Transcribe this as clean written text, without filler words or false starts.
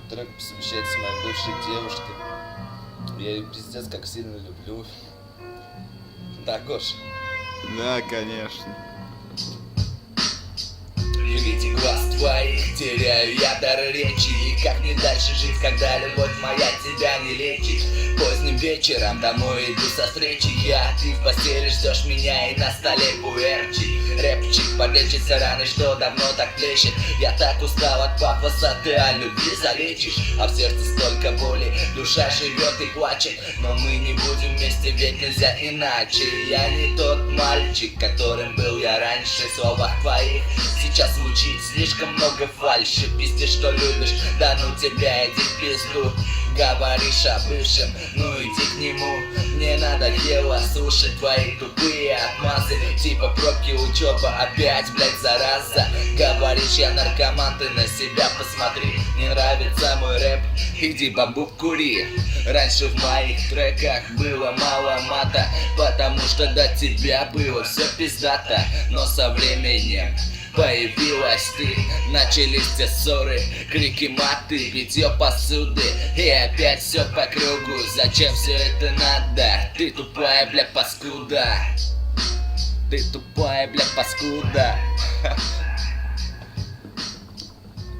трек посвящается моей бывшей девушке. Я ее пиздец как сильно люблю. Да, Гош? Да, конечно. В виде глаз твоих теряю я дар речи. И как мне дальше жить, когда любовь моя тебя не лечит? Поздним вечером домой иду со встречи я. Ты в постели ждешь меня и на столе пуэрчик. Рэпчик подлечится раны, что давно так плещет. Я так устал от пафоса, ты о любви залечишь. А в сердце столько боли, душа живет и плачет. Но мы не будем вместе, ведь нельзя иначе. Я не тот мальчик, которым был я раньше. В словах твоих сейчас звучит слишком много фальши. Пиздишь, что любишь, да ну тебя, иди в пизду. Говоришь о бывшем, ну иди к нему. Мне надоело слушать твои тупые отмазы. Типа пробки, учеба, опять, блять, зараза. Говоришь, я наркоман, ты на себя посмотри. Не нравится мой рэп, иди бамбук кури. Раньше в моих треках было мало мата, потому что до тебя было все пиздато. Но со временем появилась ты, начались все ссоры, крики, маты, битье посуды. И опять все по кругу, зачем все это надо? Ты тупая, бля, паскуда. Ты тупая, бля, паскуда.